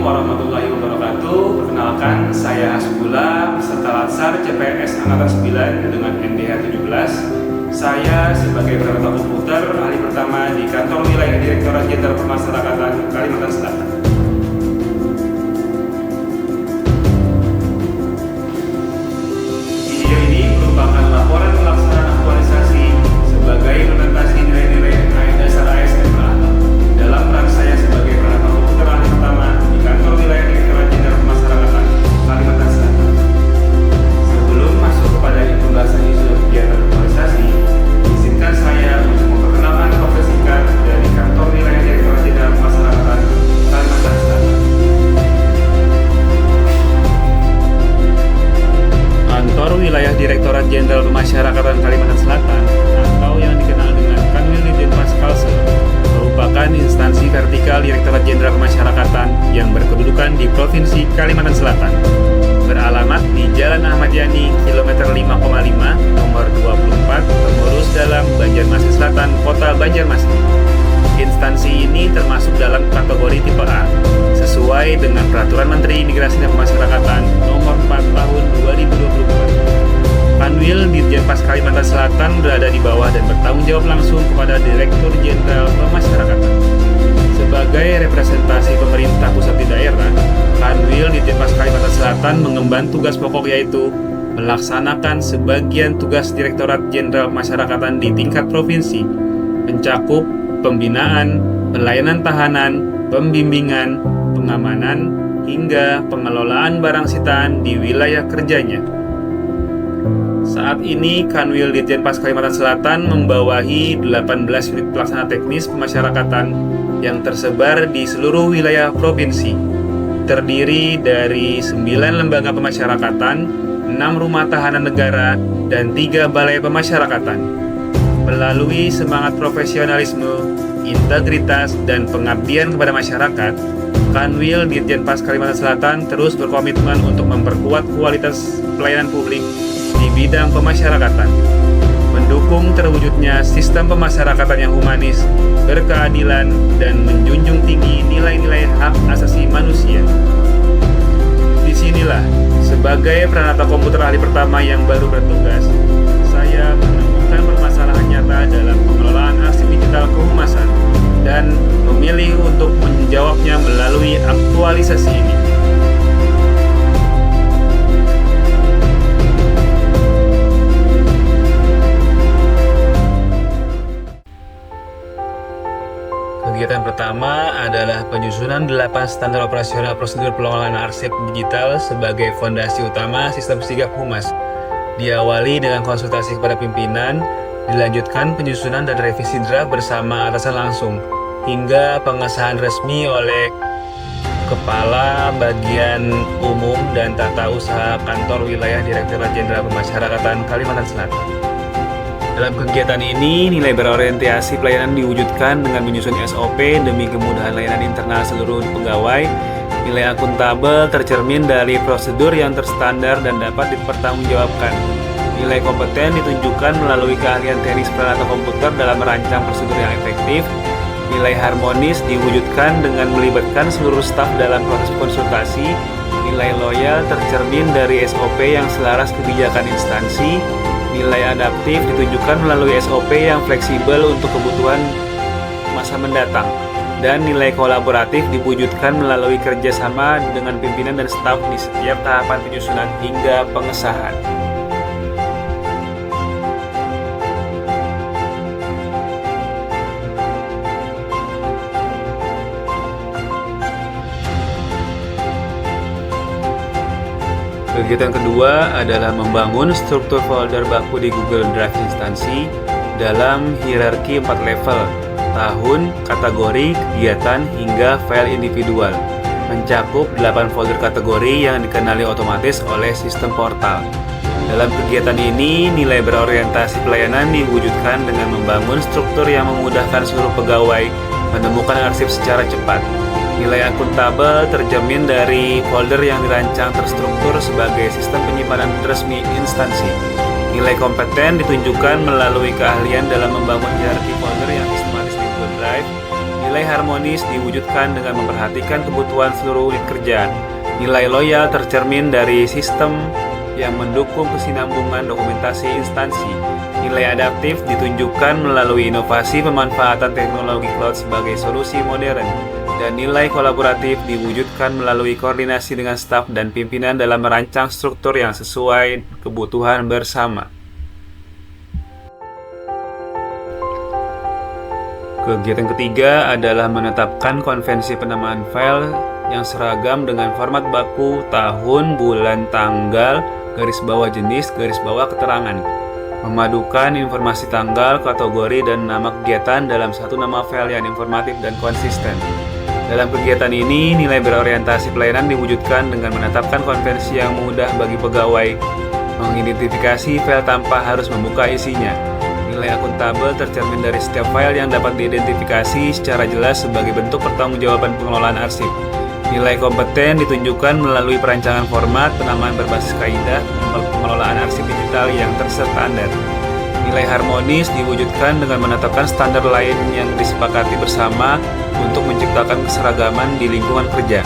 warahmatullahi wabarakatuh. Perkenalkan, saya Hasbullah, peserta Latsar CPNS Angkatan 9 dengan NDH 17. Saya sebagai perawat komputer ahli pertama di kantor wilayah Direktorat Jenderal Pemasyarakatan Kalimantan Selatan. Video ini merupakan laporan pelaksanaan aktualisasi sebagai implementasi nilai-nilai dasar ASN dalam peran saya sebagai perawat komputer ahli pertama di kantor wilayah Direktorat Jenderal Pemasyarakatan Kalimantan Selatan. Sebelum masuk kepada pembahasan isu kegiatan aktualisasi, izinkan saya untuk memperkenalkan progres singkat dari kantor wilayah Direktorat Jenderal Pemasyarakatan Kalimantan Selatan. Kantor wilayah Direktorat Jenderal Pemasyarakatan Kalimantan Selatan atau yang dikenal dengan Kanwil Ditjenpas Kalsel merupakan instansi vertikal Direktorat Jenderal Pemasyarakatan yang berkedudukan di Provinsi Kalimantan Selatan. Beralamat di Jalan Ahmad Yani, kilometer 5,5, nomor 24, Pengurus Dalam, Banjarmasin Selatan, Kota Banjarmasin. Instansi ini termasuk dalam kategori tipe A, sesuai dengan Peraturan Menteri Imigrasi dan Pemasyarakatan Nomor 4 Tahun 2024. Kanwil Ditjenpas Kalimantan Selatan berada di bawah dan bertanggung jawab langsung kepada Direktur Jenderal Pemasyarakatan. Sebagai representasi pemerintah pusat di daerah, Kanwil Ditjenpas Kalimantan Selatan mengemban tugas pokok yaitu melaksanakan sebagian tugas Direktorat Jenderal Pemasyarakatan di tingkat provinsi, mencakup pembinaan, pelayanan tahanan, pembimbingan, pengamanan, hingga pengelolaan barang sitaan di wilayah kerjanya. Saat ini, Kanwil Ditjenpas Kalimantan Selatan membawahi 18 unit pelaksana teknis pemasyarakatan yang tersebar di seluruh wilayah provinsi. Terdiri dari 9 lembaga pemasyarakatan, 6 rumah tahanan negara, dan 3 balai pemasyarakatan. Melalui semangat profesionalisme, integritas, dan pengabdian kepada masyarakat, Kanwil Ditjenpas Kalimantan Selatan terus berkomitmen untuk memperkuat kualitas pelayanan publik di bidang pemasyarakatan, mendukung terwujudnya sistem pemasyarakatan yang humanis, berkeadilan, dan menjunjung tinggi nilai-nilai hak asasi manusia. Disinilah, sebagai peranata komputer ahli pertama yang baru bertugas, saya menemukan permasalahan nyata dalam pengelolaan arsip digital kehumasan dan memilih untuk menjawabnya melalui aktualisasi ini. Kegiatan pertama adalah penyusunan 8 standar operasional prosedur pengelolaan arsip digital sebagai fondasi utama sistem sigap humas. Diawali dengan konsultasi kepada pimpinan, dilanjutkan penyusunan dan revisi draft bersama atasan langsung, hingga pengesahan resmi oleh Kepala Bagian Umum dan Tata Usaha Kantor Wilayah Direktorat Jenderal Pemasyarakatan Kalimantan Selatan. Dalam kegiatan ini, nilai berorientasi pelayanan diwujudkan dengan menyusun SOP demi kemudahan layanan internal seluruh pegawai. Nilai akuntabel tercermin dari prosedur yang terstandar dan dapat dipertanggungjawabkan. Nilai kompeten ditunjukkan melalui keahlian teknis peranata komputer dalam merancang prosedur yang efektif. Nilai harmonis diwujudkan dengan melibatkan seluruh staf dalam proses konsultasi. Nilai loyal tercermin dari SOP yang selaras kebijakan instansi. Nilai adaptif ditunjukkan melalui SOP yang fleksibel untuk kebutuhan masa mendatang. Dan nilai kolaboratif diwujudkan melalui kerjasama dengan pimpinan dan staf di setiap tahapan penyusunan hingga pengesahan. Kegiatan kedua adalah membangun struktur folder baku di Google Drive instansi dalam hierarki 4 level, tahun, kategori, kegiatan, hingga file individual, mencakup 8 folder kategori yang dikenali otomatis oleh sistem portal. Dalam kegiatan ini, nilai berorientasi pelayanan diwujudkan dengan membangun struktur yang memudahkan seluruh pegawai menemukan arsip secara cepat. Nilai akuntabel terjamin dari folder yang dirancang terstruktur sebagai sistem penyimpanan resmi instansi. Nilai kompeten ditunjukkan melalui keahlian dalam membangun hierarki folder yang sistematis di Google Drive. Nilai Nilai harmonis diwujudkan dengan memperhatikan kebutuhan seluruh unit kerja. Nilai loyal tercermin dari sistem yang mendukung kesinambungan dokumentasi instansi. Nilai adaptif ditunjukkan melalui inovasi pemanfaatan teknologi cloud sebagai solusi modern. Dan nilai kolaboratif diwujudkan melalui koordinasi dengan staf dan pimpinan dalam merancang struktur yang sesuai kebutuhan bersama. Kegiatan ketiga adalah menetapkan konvensi penamaan file yang seragam dengan format baku, tahun, bulan, tanggal, garis bawah jenis, garis bawah keterangan. Memadukan informasi tanggal, kategori, dan nama kegiatan dalam satu nama file yang informatif dan konsisten. Dalam kegiatan ini, nilai berorientasi pelayanan diwujudkan dengan menetapkan konvensi yang mudah bagi pegawai, mengidentifikasi file tanpa harus membuka isinya. Nilai akuntabel tercermin dari setiap file yang dapat diidentifikasi secara jelas sebagai bentuk pertanggungjawaban pengelolaan arsip. Nilai kompeten ditunjukkan melalui perancangan format, penamaan berbasis kaidah, pengelolaan arsip digital yang terstandar. Nilai harmonis diwujudkan dengan menetapkan standar lain yang disepakati bersama untuk menciptakan keseragaman di lingkungan kerja.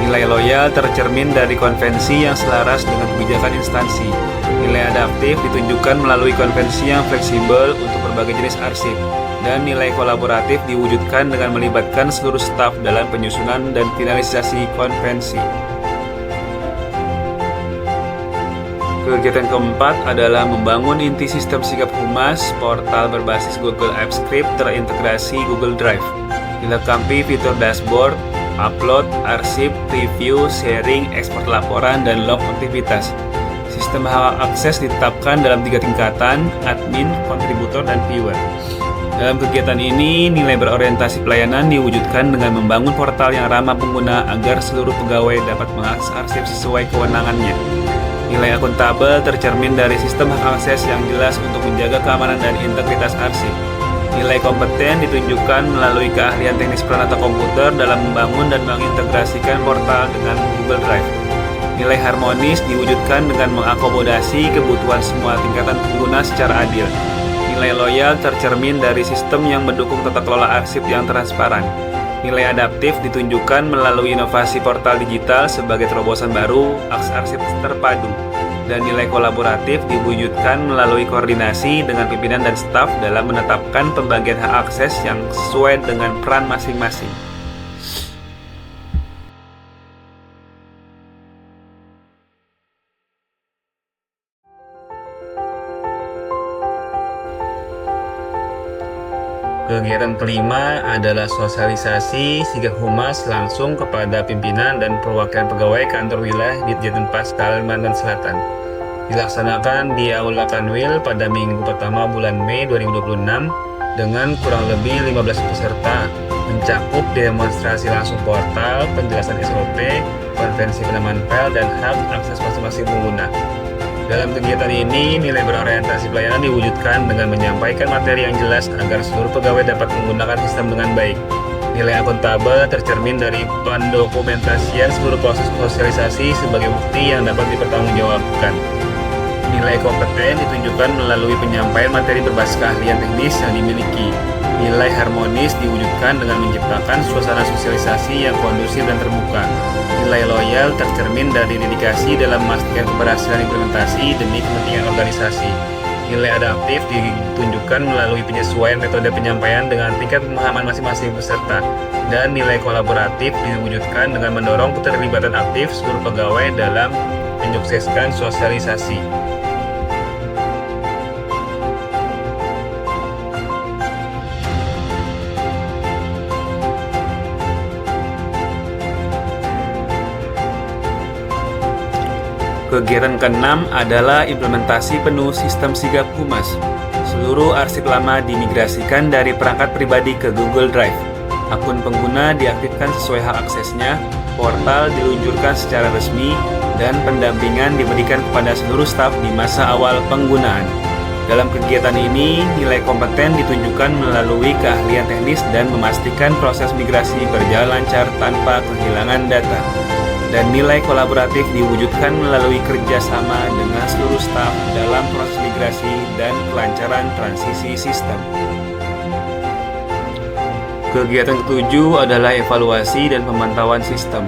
Nilai loyal tercermin dari konvensi yang selaras dengan kebijakan instansi. Nilai adaptif ditunjukkan melalui konvensi yang fleksibel untuk berbagai jenis arsip. Dan nilai kolaboratif diwujudkan dengan melibatkan seluruh staf dalam penyusunan dan finalisasi konvensi. Kegiatan keempat adalah membangun inti sistem sigap humas, portal berbasis Google Apps Script terintegrasi Google Drive. Dilengkapi fitur dashboard, upload, arsip, review, sharing, ekspor laporan, dan log aktivitas. Sistem hak akses ditetapkan dalam 3 tingkatan, admin, kontributor, dan viewer. Dalam kegiatan ini, nilai berorientasi pelayanan diwujudkan dengan membangun portal yang ramah pengguna agar seluruh pegawai dapat mengakses arsip sesuai kewenangannya. Nilai akuntabel tercermin dari sistem hak akses yang jelas untuk menjaga keamanan dan integritas arsip. Nilai kompeten ditunjukkan melalui keahlian teknis peralatan komputer dalam membangun dan mengintegrasikan portal dengan Google Drive. Nilai harmonis diwujudkan dengan mengakomodasi kebutuhan semua tingkatan pengguna secara adil. Nilai loyal tercermin dari sistem yang mendukung tata kelola arsip yang transparan. Nilai adaptif ditunjukkan melalui inovasi portal digital sebagai terobosan baru, akses arsip terpadu. Dan nilai kolaboratif diwujudkan melalui koordinasi dengan pimpinan dan staf dalam menetapkan pembagian hak akses yang sesuai dengan peran masing-masing. Kegiatan kelima adalah sosialisasi sigap humas langsung kepada pimpinan dan perwakilan pegawai kantor wilayah Ditjenpas Kalimantan Selatan. Dilaksanakan di Aula Kanwil pada minggu pertama bulan Mei 2026 dengan kurang lebih 15 peserta, mencakup demonstrasi langsung portal, penjelasan SOP, konvensi penamaan file, dan hak akses masing-masing pengguna. Dalam kegiatan ini, nilai berorientasi pelayanan diwujudkan dengan menyampaikan materi yang jelas agar seluruh pegawai dapat menggunakan sistem dengan baik. Nilai akuntabel tercermin dari pendokumentasian seluruh proses sosialisasi sebagai bukti yang dapat dipertanggungjawabkan. Nilai kompeten ditunjukkan melalui penyampaian materi berbasis keahlian teknis yang dimiliki. Nilai harmonis diwujudkan dengan menciptakan suasana sosialisasi yang kondusif dan terbuka. Nilai loyal tercermin dari dedikasi dalam memastikan keberhasilan implementasi demi kepentingan organisasi. Nilai adaptif ditunjukkan melalui penyesuaian metode penyampaian dengan tingkat pemahaman masing-masing peserta. Dan nilai kolaboratif diwujudkan dengan mendorong keterlibatan aktif seluruh pegawai dalam menyukseskan sosialisasi. Kegiatan keenam adalah implementasi penuh sistem sigap humas. Seluruh arsip lama dimigrasikan dari perangkat pribadi ke Google Drive. Akun pengguna diaktifkan sesuai hak aksesnya, portal diluncurkan secara resmi, dan pendampingan diberikan kepada seluruh staf di masa awal penggunaan. Dalam kegiatan ini, nilai kompeten ditunjukkan melalui keahlian teknis dan memastikan proses migrasi berjalan lancar tanpa kehilangan data. Dan nilai kolaboratif diwujudkan melalui kerjasama dengan seluruh staf dalam proses migrasi dan kelancaran transisi sistem. Kegiatan ketujuh adalah evaluasi dan pemantauan sistem.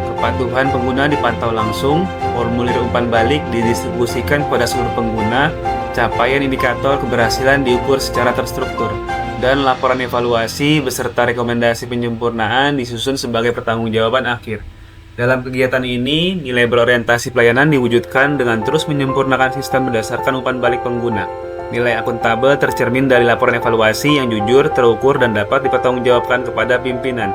Kepatuhan pengguna dipantau langsung, formulir umpan balik didistribusikan kepada seluruh pengguna, capaian indikator keberhasilan diukur secara terstruktur, dan laporan evaluasi beserta rekomendasi penyempurnaan disusun sebagai pertanggungjawaban akhir. Dalam kegiatan ini, nilai berorientasi pelayanan diwujudkan dengan terus menyempurnakan sistem berdasarkan umpan balik pengguna. Nilai akuntabel tercermin dari laporan evaluasi yang jujur, terukur, dan dapat dipertanggungjawabkan kepada pimpinan.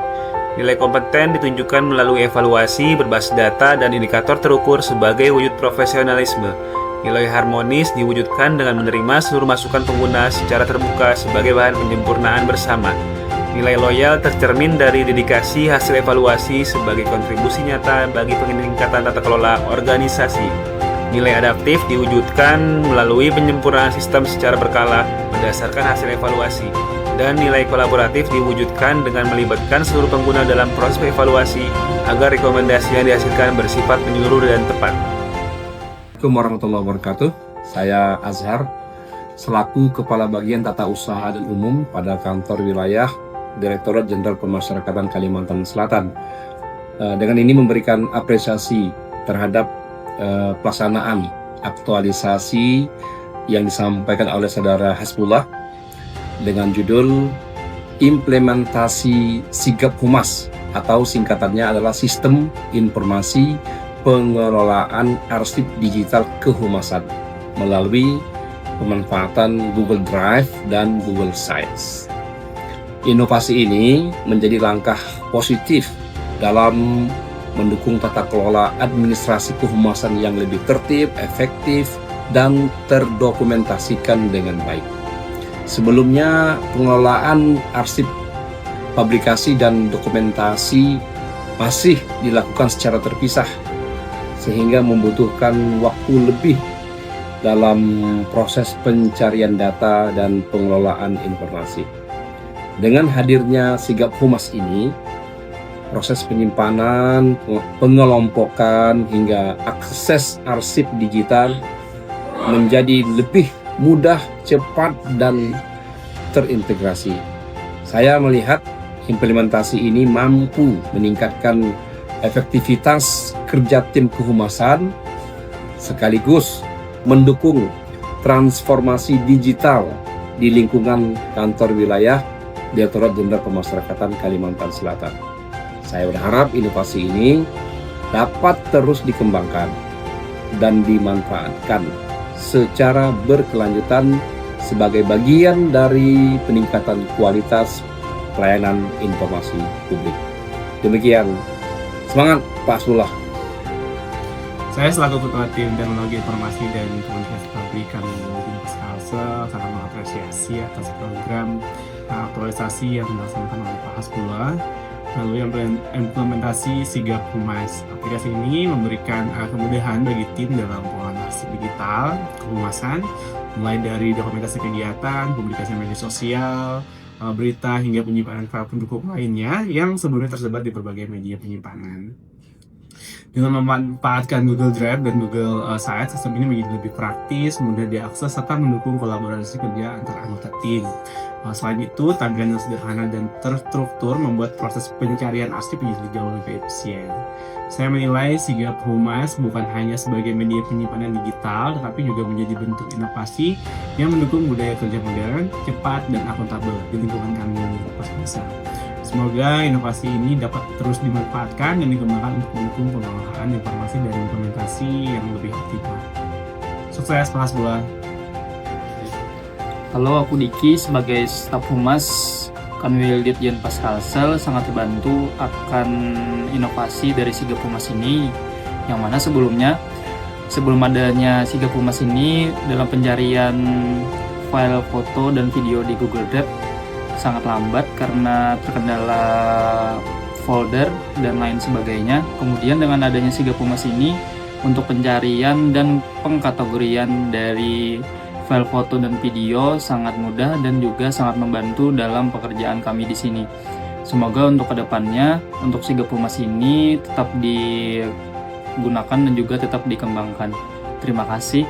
Nilai kompeten ditunjukkan melalui evaluasi berbasis data dan indikator terukur sebagai wujud profesionalisme. Nilai harmonis diwujudkan dengan menerima seluruh masukan pengguna secara terbuka sebagai bahan penyempurnaan bersama. Nilai loyal tercermin dari dedikasi hasil evaluasi sebagai kontribusi nyata bagi peningkatan tata kelola organisasi. Nilai adaptif diwujudkan melalui penyempurnaan sistem secara berkala berdasarkan hasil evaluasi. Dan nilai kolaboratif diwujudkan dengan melibatkan seluruh pengguna dalam proses evaluasi agar rekomendasi yang dihasilkan bersifat menyeluruh dan tepat. Assalamualaikum warahmatullahi wabarakatuh. Saya Azhar, selaku Kepala Bagian Tata Usaha dan Umum pada Kantor Wilayah Direktorat Jenderal Pemasyarakatan Kalimantan Selatan. Dengan ini memberikan apresiasi terhadap pelaksanaan aktualisasi yang disampaikan oleh Saudara Hasbullah dengan judul Implementasi Sigap Humas, atau singkatannya adalah Sistem Informasi Pengelolaan Arsip Digital Kehumasan melalui pemanfaatan Google Drive dan Google Sites. Inovasi ini menjadi langkah positif dalam mendukung tata kelola administrasi kehumasan yang lebih tertib, efektif, dan terdokumentasikan dengan baik. Sebelumnya, pengelolaan arsip, publikasi, dan dokumentasi masih dilakukan secara terpisah, sehingga membutuhkan waktu lebih dalam proses pencarian data dan pengelolaan informasi. Dengan hadirnya Sigap Humas ini, proses penyimpanan, pengelompokan, hingga akses arsip digital menjadi lebih mudah, cepat, dan terintegrasi. Saya melihat implementasi ini mampu meningkatkan efektivitas kerja tim kehumasan, sekaligus mendukung transformasi digital di lingkungan kantor wilayah Direktorat Jenderal Pemasyarakatan Kalimantan Selatan. Saya berharap inovasi ini dapat terus dikembangkan dan dimanfaatkan secara berkelanjutan sebagai bagian dari peningkatan kualitas pelayanan informasi publik. Demikian. Semangat Pak Hasbullah. Saya selaku Ketua Tim Teknologi Informasi dan Komunikasi Publik Dinas Kalsel sangat mengapresiasi atas program aktualisasi yang dilaksanakan oleh Pak Hasbullah melalui implementasi Sigap Humas. Aplikasi ini memberikan kemudahan bagi tim dalam pengolahan arsip digital kehumasan, mulai dari dokumentasi kegiatan, publikasi media sosial, berita, hingga penyimpanan file pendukung lainnya yang sebelumnya tersebar di berbagai media penyimpanan. Dengan memanfaatkan Google Drive dan Google Sites, sistem ini menjadi lebih praktis, mudah diakses, serta mendukung kolaborasi kerja antar anggota tim. Selain itu, tampilan yang sederhana dan terstruktur membuat proses pencarian arsip menjadi jauh lebih efisien. Saya menilai Sigap Humas bukan hanya sebagai media penyimpanan digital, tetapi juga menjadi bentuk inovasi yang mendukung budaya kerja modern, cepat, dan akuntabel di lingkungan kami di Pasar. Semoga inovasi ini dapat terus dimanfaatkan dan dikembangkan untuk mendukung pengelolaan informasi dan implementasi yang lebih optimal. Sukses Pak Hasbullah. Halo, aku Diki sebagai staf humas Kanwil Ditjen Pas Kalsel sangat terbantu akan inovasi dari Sigap Humas ini, yang mana sebelum adanya Sigap Humas ini dalam pencarian file foto dan video di Google Drive sangat lambat karena terkendala folder dan lain sebagainya. Kemudian dengan adanya Sigap Humas ini untuk pencarian dan pengkategorian dari file foto dan video sangat mudah dan juga sangat membantu dalam pekerjaan kami di sini. Semoga untuk kedepannya, untuk Sigap Humas ini tetap digunakan dan juga tetap dikembangkan. Terima kasih.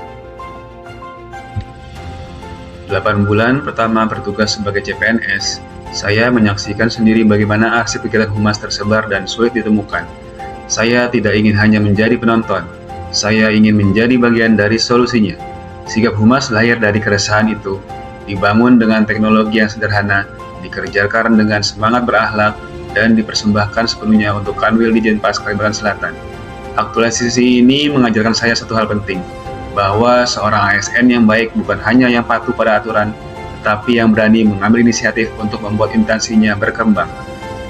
8 bulan pertama bertugas sebagai CPNS, Saya menyaksikan sendiri bagaimana aksi pikiran humas tersebar dan sulit ditemukan. Saya tidak ingin hanya menjadi penonton, saya ingin menjadi bagian dari solusinya. Sigap humas lahir dari keresahan itu, dibangun dengan teknologi yang sederhana, dikerjakan dengan semangat berakhlak, dan dipersembahkan sepenuhnya untuk Kanwil di Jenpas Kalimantan Selatan. Aktualisasi ini mengajarkan saya satu hal penting, bahwa seorang ASN yang baik bukan hanya yang patuh pada aturan, tetapi yang berani mengambil inisiatif untuk membuat instansinya berkembang.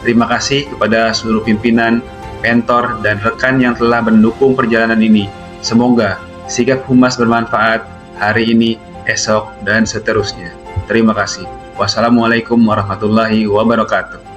Terima kasih kepada seluruh pimpinan, mentor, dan rekan yang telah mendukung perjalanan ini. Semoga sigap humas bermanfaat hari ini, esok, dan seterusnya. Terima kasih. Wassalamualaikum warahmatullahi wabarakatuh.